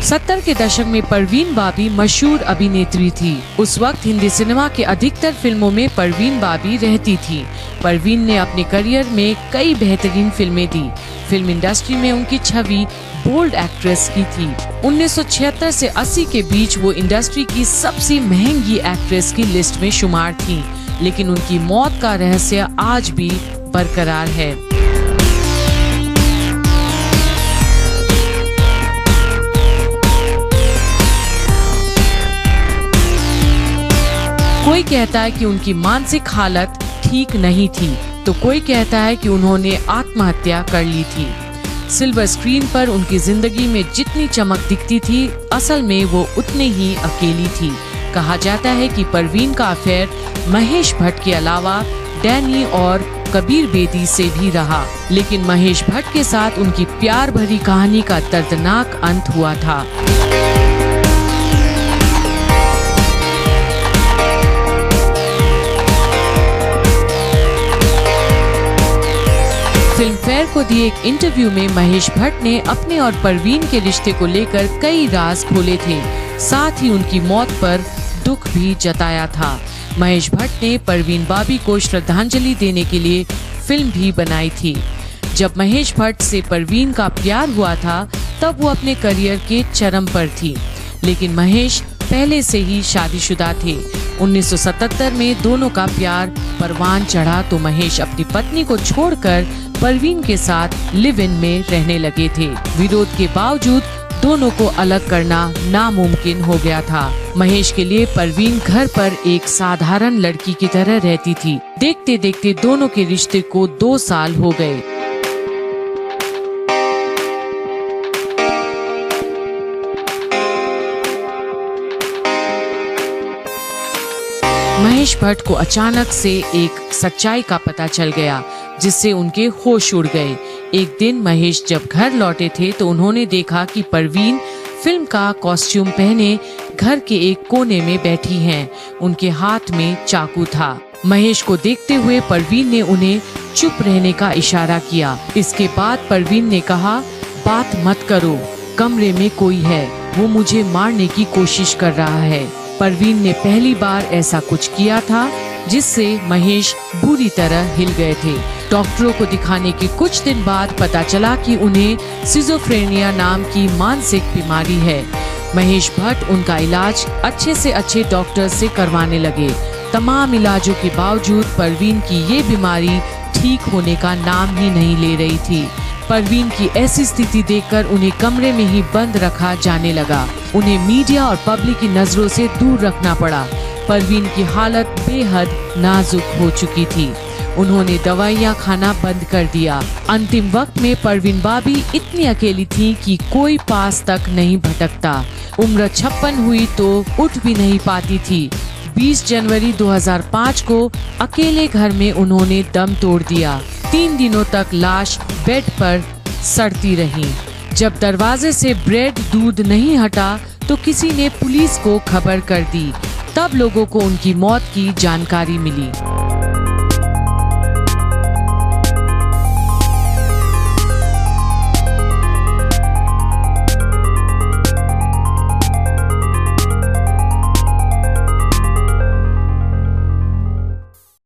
70 के दशक में परवीन बाबी मशहूर अभिनेत्री थी। उस वक्त हिंदी सिनेमा के अधिकतर फिल्मों में परवीन बाबी रहती थी। परवीन ने अपने करियर में कई बेहतरीन फिल्में दी। फिल्म इंडस्ट्री में उनकी छवि बोल्ड एक्ट्रेस की थी। 1976 से 80 के बीच वो इंडस्ट्री की सबसे महंगी एक्ट्रेस की लिस्ट में शुमार थी, लेकिन उनकी मौत का रहस्य आज भी बरकरार है। कोई कहता है कि उनकी मानसिक हालत ठीक नहीं थी, तो कोई कहता है कि उन्होंने आत्महत्या कर ली थी। सिल्वर स्क्रीन पर उनकी जिंदगी में जितनी चमक दिखती थी, असल में वो उतने ही अकेली थी। कहा जाता है कि परवीन का अफेयर महेश भट्ट के अलावा डैनी और कबीर बेदी से भी रहा, लेकिन महेश भट्ट के साथ उनकी प्यार भरी कहानी का दर्दनाक अंत हुआ था। फिल्म फेयर को दिए एक इंटरव्यू में महेश भट्ट ने अपने और परवीन के रिश्ते को लेकर कई राज खोले थे। साथ ही उनकी मौत पर दुख भी जताया था। महेश भट्ट ने परवीन बाबी को श्रद्धांजलि देने के लिए फिल्म भी बनाई थी। जब महेश भट्ट से परवीन का प्यार हुआ था, तब वो अपने करियर के चरम पर थी, लेकिन महेश पहले से ही शादीशुदा थे। 1977 में दोनों का प्यार परवान चढ़ा तो महेश अपनी पत्नी को छोड़कर परवीन के साथ लिव इन में रहने लगे थे। विरोध के बावजूद दोनों को अलग करना नामुमकिन हो गया था। महेश के लिए परवीन घर पर एक साधारण लड़की की तरह रहती थी। देखते देखते दोनों के रिश्ते को 2 साल हो गए। महेश भट्ट को अचानक से एक सच्चाई का पता चल गया, जिससे उनके होश उड़ गए। एक दिन महेश जब घर लौटे थे तो उन्होंने देखा कि परवीन फिल्म का कॉस्ट्यूम पहने घर के एक कोने में बैठी हैं। उनके हाथ में चाकू था। महेश को देखते हुए परवीन ने उन्हें चुप रहने का इशारा किया। इसके बाद परवीन ने कहा, बात मत करो, कमरे में कोई है, वो मुझे मारने की कोशिश कर रहा है। परवीन ने पहली बार ऐसा कुछ किया था, जिससे महेश बुरी तरह हिल गए थे। डॉक्टरों को दिखाने के कुछ दिन बाद पता चला कि उन्हें सिजोफ्रेनिया नाम की मानसिक बीमारी है। महेश भट्ट उनका इलाज अच्छे से अच्छे डॉक्टर से करवाने लगे। तमाम इलाजों के बावजूद परवीन की ये बीमारी ठीक होने का नाम ही नहीं ले रही थी। परवीन की ऐसी स्थिति देखकर उन्हें कमरे में ही बंद रखा जाने लगा। उन्हें मीडिया और पब्लिक की नजरों से दूर रखना पड़ा। परवीन की हालत बेहद नाजुक हो चुकी थी। उन्होंने दवाइयाँ खाना बंद कर दिया। अंतिम वक्त में परवीन बाबी इतनी अकेली थी कि कोई पास तक नहीं भटकता। उम्र 56 हुई तो उठ भी नहीं पाती थी। 20 जनवरी 2005 को अकेले घर में उन्होंने दम तोड़ दिया। 3 दिनों तक लाश बेड पर सड़ती रही। जब दरवाजे से ब्रेड दूध नहीं हटा तो किसी ने पुलिस को खबर कर दी। तब लोगों को उनकी मौत की जानकारी मिली।